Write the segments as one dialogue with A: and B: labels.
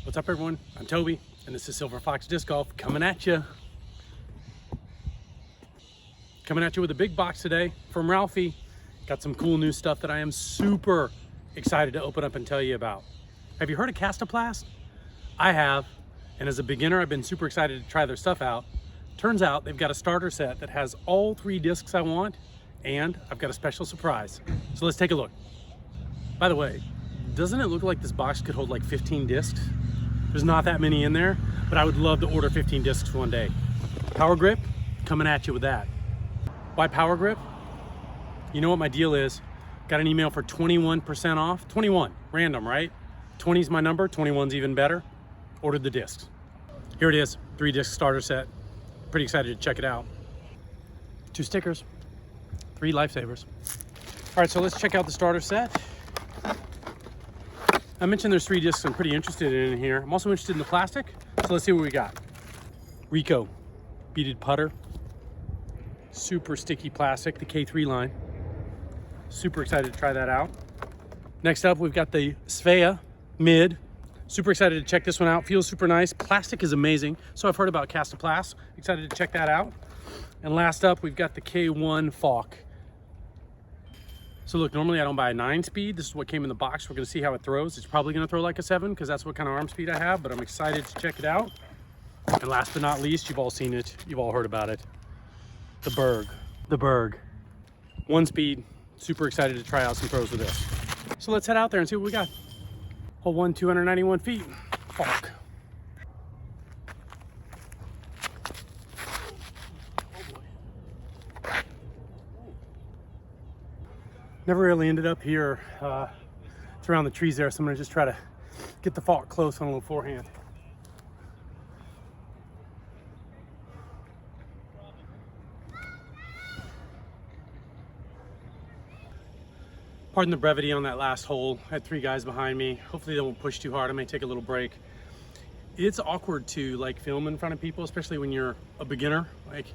A: What's up, everyone? I'm Toby, and this is Silver Fox Disc Golf coming at you. Coming at you with a big box today from Ralphie. Got some cool new stuff that I am super excited to open up and tell you about. Have you heard of Kastaplast? I have, and as a beginner, I've been super excited to try their stuff out. Turns out they've got a starter set that has all 3 discs I want, and I've got a special surprise. So let's take a look. By the way, doesn't it look like this box could hold like 15 discs? There's not that many in there, but I would love to order 15 discs one day. Power Grip, coming at you with that. Why Power Grip? You know what my deal is. Got an email for 21% off. 21, random, right? 20 is my number, 21's even better. Ordered the discs. Here it is, 3 disc starter set. Pretty excited to check it out. 2 stickers, 3 lifesavers. All right, so let's check out the starter set. I mentioned there's 3 discs I'm pretty interested in here. I'm also interested in the plastic, so let's see what we got. Reko, beaded putter. Super sticky plastic, the K3 line. Super excited to try that out. Next up, we've got the Svea mid. Super excited to check this one out. Feels super nice. Plastic is amazing. So I've heard about Kastaplast. Excited to check that out. And last up, we've got the K1 Falk. So look, normally I don't buy a 9-speed. This is what came in the box. We're gonna see how it throws. It's probably gonna throw like a 7 because that's what kind of arm speed I have, but I'm excited to check it out. And last but not least, you've all seen it. You've all heard about it. The Berg. The Berg. 1 speed. Super excited to try out some throws with this. So let's head out there and see what we got. Hole 1, 291 feet. Falk. Never really ended up here. It's around the trees there, so I'm gonna just try to get the Falk close on a little forehand. Pardon the brevity on that last hole. I had 3 guys behind me. Hopefully they won't push too hard. I may take a little break. It's awkward to like film in front of people, especially when you're a beginner, like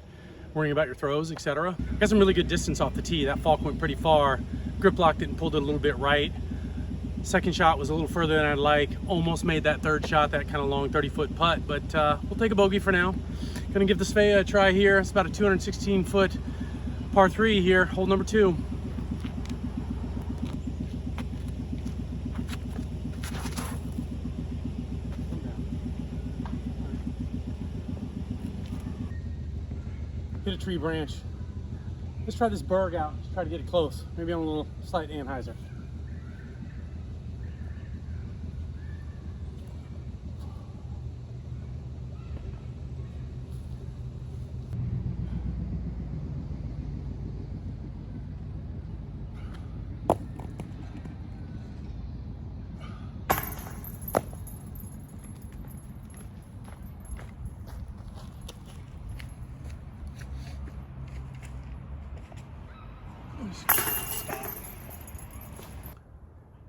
A: worrying about your throws, etc. Got some really good distance off the tee. That Falk went pretty far. Grip locked it and pulled it a little bit right. Second shot was a little further than I'd like. Almost made that third shot, that kind of long 30-foot putt, but we'll take a bogey for now. Gonna give the Svea a try here. It's about a 216-foot par 3 here, hole number 2. Hit a tree branch. Let's try this Berg out. Let's try to get it close. Maybe on a little slight anhyzer.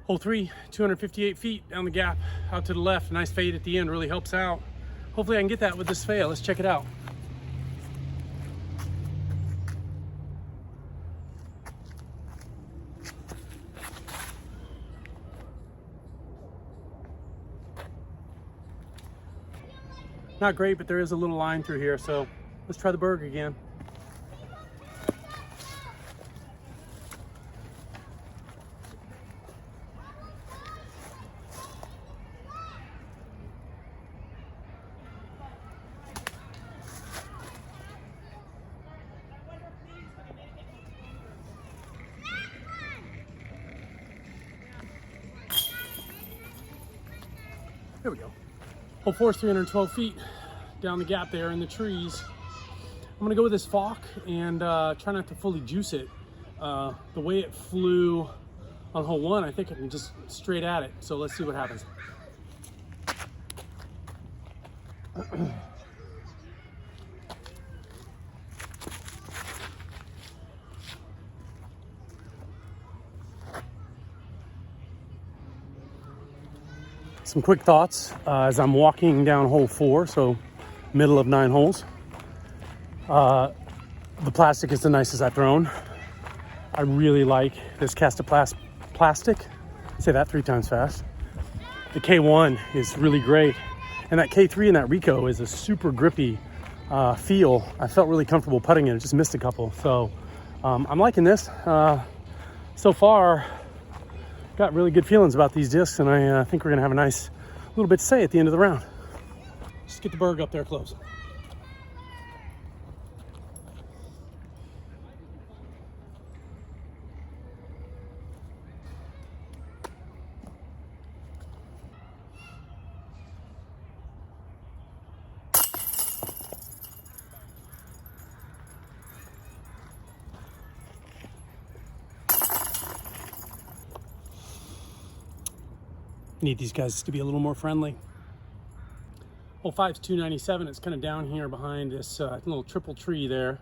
A: Hole 3, 258 feet down the gap, out to the left. Nice fade at the end, really helps out. Hopefully I can get that with this Svea. Let's check it out. Not great, but there is a little line through here, so let's try the Berg again. There we go. Hole 4 is 312 feet down the gap there in the trees. I'm gonna go with this Falk and try not to fully juice it. The way it flew on hole 1, I think I can just straight at it. So let's see what happens. Some quick thoughts as I'm walking down hole 4, so middle of 9 holes. The plastic is the nicest I've thrown. I really like this Kastaplast plastic. Say that 3 times fast. the K1 is really great. And that K3 and that Reko is a super grippy feel. I felt really comfortable putting it. I just missed a couple. So I'm liking this. So far, got really good feelings about these discs, and I think we're gonna have a nice little bit to say at the end of the round. Just get the Berg up there close. Need these guys to be a little more friendly. Hole 5's 297. It's kind of down here behind this little triple tree there.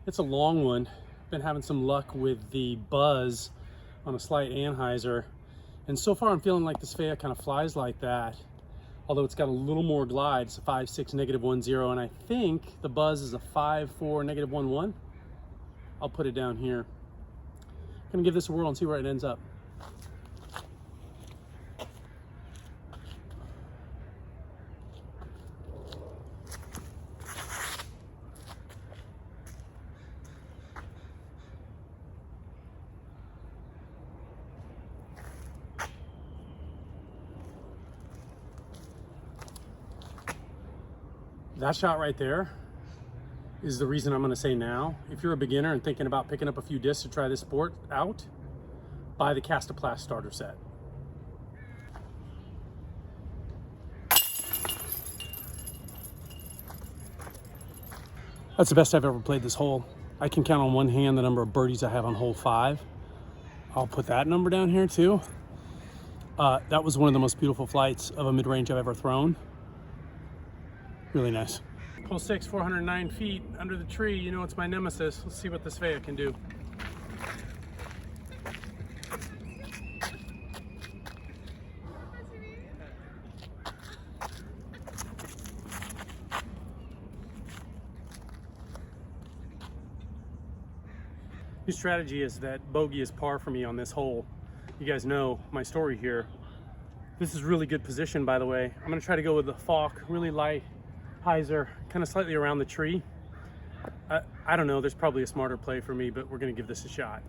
A: It's a long one. Been having some luck with the buzz on a slight Anheuser. And so far I'm feeling like the Svea kind of flies like that. Although it's got a little more glide. It's a 5.6 -10, and I think the buzz is a 5.4 -11. I'll put it down here. Gonna give this a whirl and see where it ends up. That shot right there is the reason I'm going to say now, if you're a beginner and thinking about picking up a few discs to try this sport out, buy the Kastaplast starter set. That's the best I've ever played this hole. I can count on one hand the number of birdies I have on hole 5. I'll put that number down here too. That was one of the most beautiful flights of a mid-range I've ever thrown. Really nice. Hole 6, 409 feet under the tree. You know it's my nemesis. Let's see what the Svea can do. New strategy is that bogey is par for me on this hole. You guys know my story here. This is really good position, by the way. I'm gonna try to go with the Falk, really light hyzer, kind of slightly around the tree. I don't know, there's probably a smarter play for me, but we're gonna give this a shot.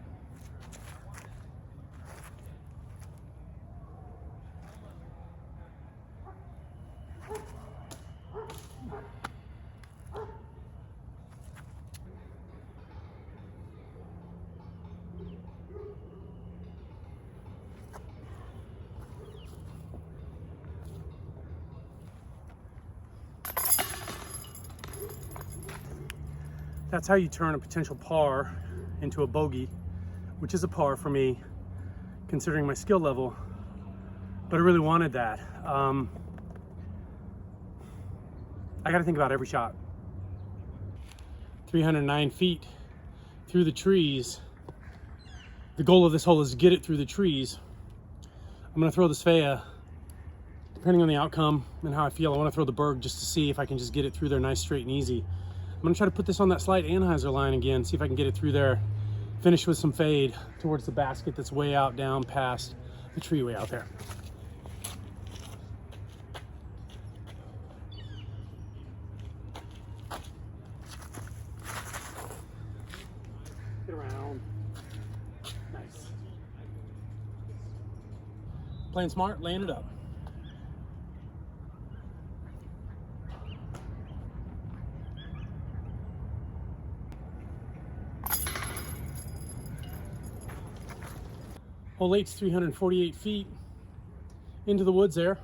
A: That's how you turn a potential par into a bogey, which is a par for me, considering my skill level. But I really wanted that. I gotta think about every shot. 309 feet through the trees. The goal of this hole is to get it through the trees. I'm gonna throw the Svea. Depending on the outcome and how I feel, I wanna throw the Berg just to see if I can just get it through there nice, straight, and easy. I'm gonna try to put this on that slight Anheuser line again, see if I can get it through there, finish with some fade towards the basket that's way out down past the tree way out there. Get around. Nice. Playing smart, laying it up. Hole 8's 348 feet into the woods there.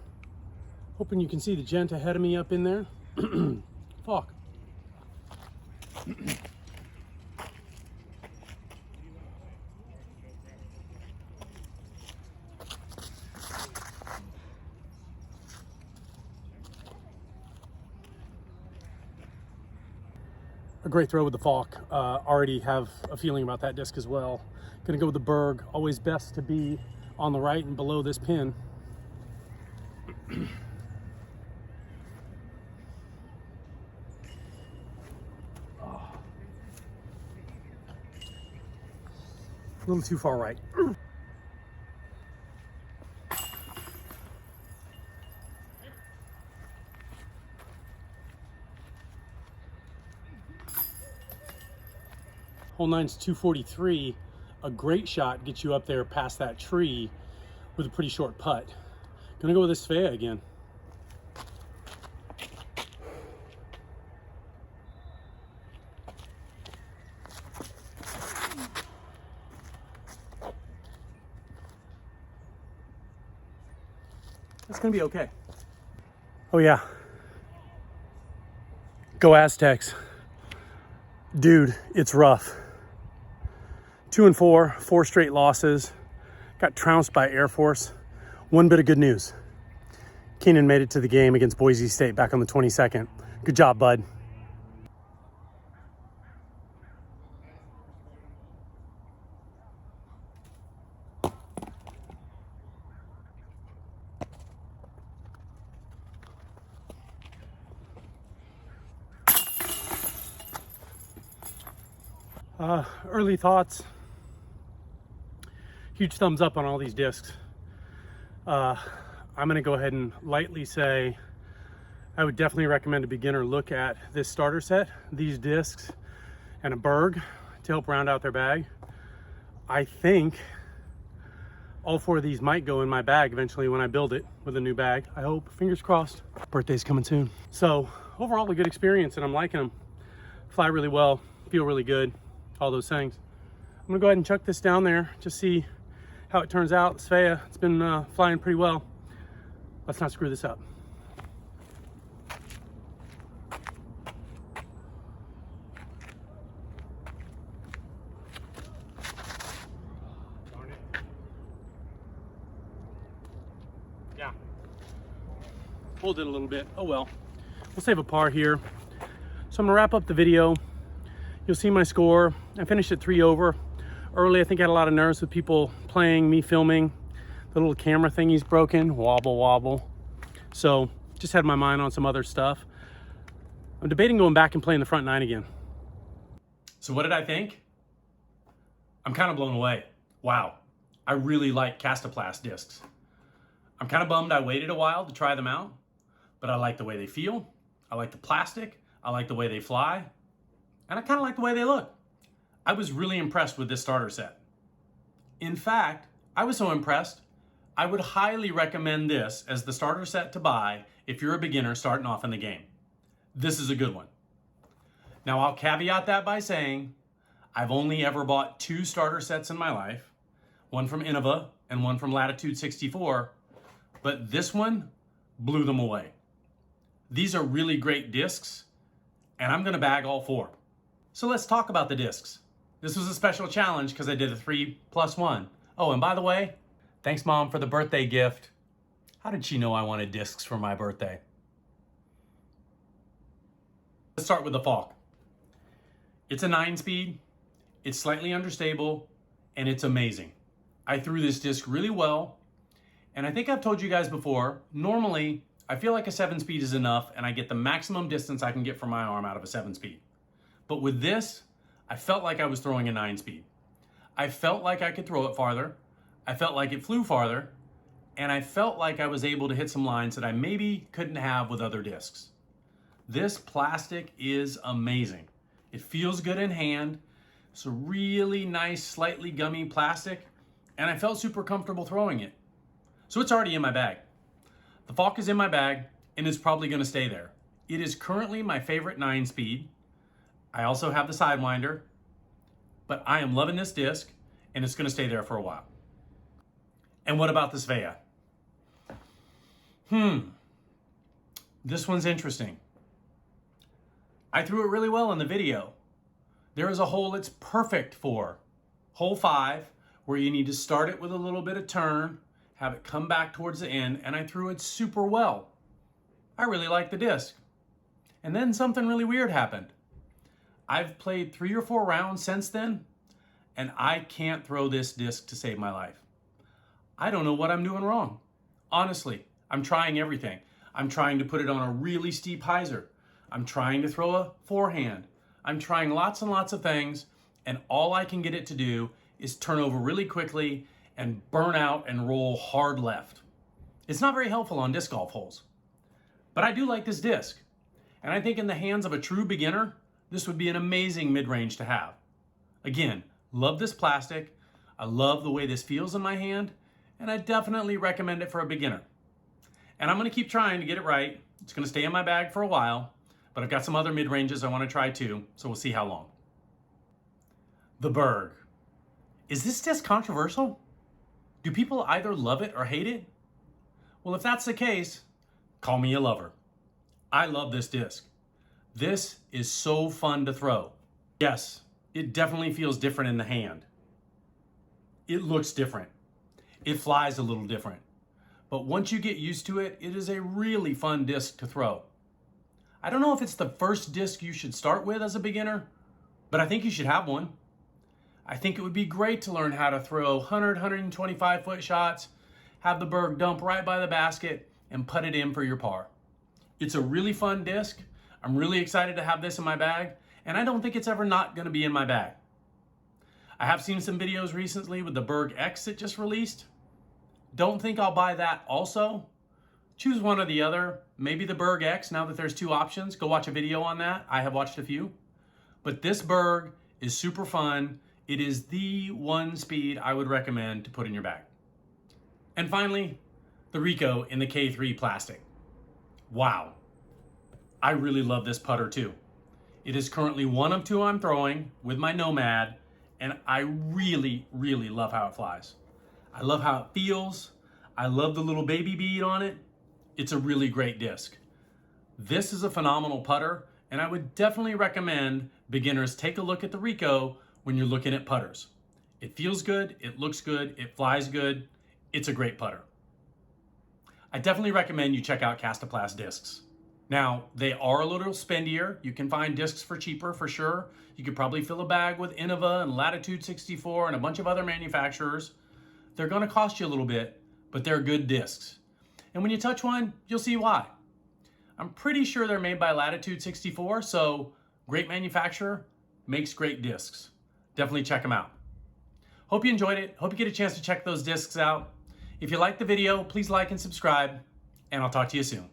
A: Hoping you can see the gent ahead of me up in there. Falk. A great throw with the Falk. Already have a feeling about that disc as well. Gonna go with the Berg. Always best to be on the right and below this pin. Oh. A little too far right. Hole 9's 243. A great shot gets you up there past that tree with a pretty short putt. Gonna go with this Svea again. That's gonna be okay. Oh yeah. Go Aztecs. Dude, it's rough. 2 and 4, 4 straight losses. Got trounced by Air Force. One bit of good news. Keenan made it to the game against Boise State back on the 22nd. Good job, bud. Early thoughts. Huge thumbs up on all these discs. I'm gonna go ahead and lightly say I would definitely recommend a beginner look at this starter set, these discs, and a Berg to help round out their bag. I think all 4 of these might go in my bag eventually when I build it with a new bag. I hope, fingers crossed. Birthday's coming soon. So overall, a good experience, and I'm liking them. Fly really well, feel really good, all those things. I'm gonna go ahead and chuck this down there, just see how it turns out. Svea, it's been flying pretty well. Let's not screw this up. Darn it. Yeah. Pulled it a little bit. Oh well. We'll save a par here. So I'm gonna wrap up the video. You'll see my score. I finished at 3 over. Early, I think I had a lot of nerves with people playing, me filming. The little camera thingy's broken, wobble, wobble. So just had my mind on some other stuff. I'm debating going back and playing the front 9 again. So what did I think? I'm kind of blown away. Wow, I really like Kastaplast discs. I'm kind of bummed I waited a while to try them out, but I like the way they feel. I like the plastic. I like the way they fly. And I kind of like the way they look. I was really impressed with this starter set. In fact, I was so impressed, I would highly recommend this as the starter set to buy if you're a beginner starting off in the game. This is a good one. Now I'll caveat that by saying, I've only ever bought 2 starter sets in my life, one from Innova and one from Latitude 64, but this one blew them away. These are really great discs, and I'm gonna bag all 4. So let's talk about the discs. This was a special challenge because I did a 3+1. Oh, and by the way, thanks Mom for the birthday gift. How did she know I wanted discs for my birthday? Let's start with the Falk. It's a 9-speed, it's slightly understable, and it's amazing. I threw this disc really well, and I think I've told you guys before, normally I feel like a 7-speed is enough and I get the maximum distance I can get from my arm out of a 7-speed. But with this, I felt like I was throwing a 9-speed. I felt like I could throw it farther. I felt like it flew farther. And I felt like I was able to hit some lines that I maybe couldn't have with other discs. This plastic is amazing. It feels good in hand. It's a really nice, slightly gummy plastic. And I felt super comfortable throwing it. So it's already in my bag. The Falk is in my bag and it's probably gonna stay there. It is currently my favorite 9-speed. I also have the Sidewinder, but I am loving this disc and it's gonna stay there for a while. And what about the Svea? This one's interesting. I threw it really well in the video. There is a hole it's perfect for. Hole 5, where you need to start it with a little bit of turn, have it come back towards the end, and I threw it super well. I really like the disc. And then something really weird happened. I've played 3 or 4 rounds since then, and I can't throw this disc to save my life. I don't know what I'm doing wrong. Honestly, I'm trying everything. I'm trying to put it on a really steep hyzer. I'm trying to throw a forehand. I'm trying lots and lots of things, and all I can get it to do is turn over really quickly and burn out and roll hard left. It's not very helpful on disc golf holes. But I do like this disc, and I think in the hands of a true beginner, this would be an amazing mid-range to have. Again, love this plastic. I love the way this feels in my hand, and I definitely recommend it for a beginner. And I'm gonna keep trying to get it right. It's gonna stay in my bag for a while, but I've got some other mid-ranges I wanna try too, so we'll see how long. The Berg. Is this disc controversial? Do people either love it or hate it? Well, if that's the case, call me a lover. I love this disc. This is so fun to throw. Yes, it definitely feels different in the hand. It looks different. It flies a little different. But once you get used to it, it is a really fun disc to throw. I don't know if it's the first disc you should start with as a beginner, but I think you should have one. I think it would be great to learn how to throw 100, 125 foot shots, have the Berg dump right by the basket, and put it in for your par. It's a really fun disc. I'm really excited to have this in my bag, and I don't think it's ever not gonna be in my bag. I have seen some videos recently with the Berg X that just released. Don't think I'll buy that also. Choose one or the other. Maybe the Berg X, now that there's two options. Go watch a video on that. I have watched a few. But this Berg is super fun. It is the one speed I would recommend to put in your bag. And finally, the Reko in the K3 plastic. Wow. I really love this putter too. It is currently one of two I'm throwing with my Nomad, and I really, really love how it flies. I love how it feels. I love the little baby bead on it. It's a really great disc. This is a phenomenal putter, and I would definitely recommend beginners take a look at the Reko when you're looking at putters. It feels good, it looks good, it flies good. It's a great putter. I definitely recommend you check out Kastaplast discs. Now, they are a little spendier. You can find discs for cheaper, for sure. You could probably fill a bag with Innova and Latitude 64 and a bunch of other manufacturers. They're gonna cost you a little bit, but they're good discs. And when you touch one, you'll see why. I'm pretty sure they're made by Latitude 64, so great manufacturer, makes great discs. Definitely check them out. Hope you enjoyed it. Hope you get a chance to check those discs out. If you liked the video, please like and subscribe, and I'll talk to you soon.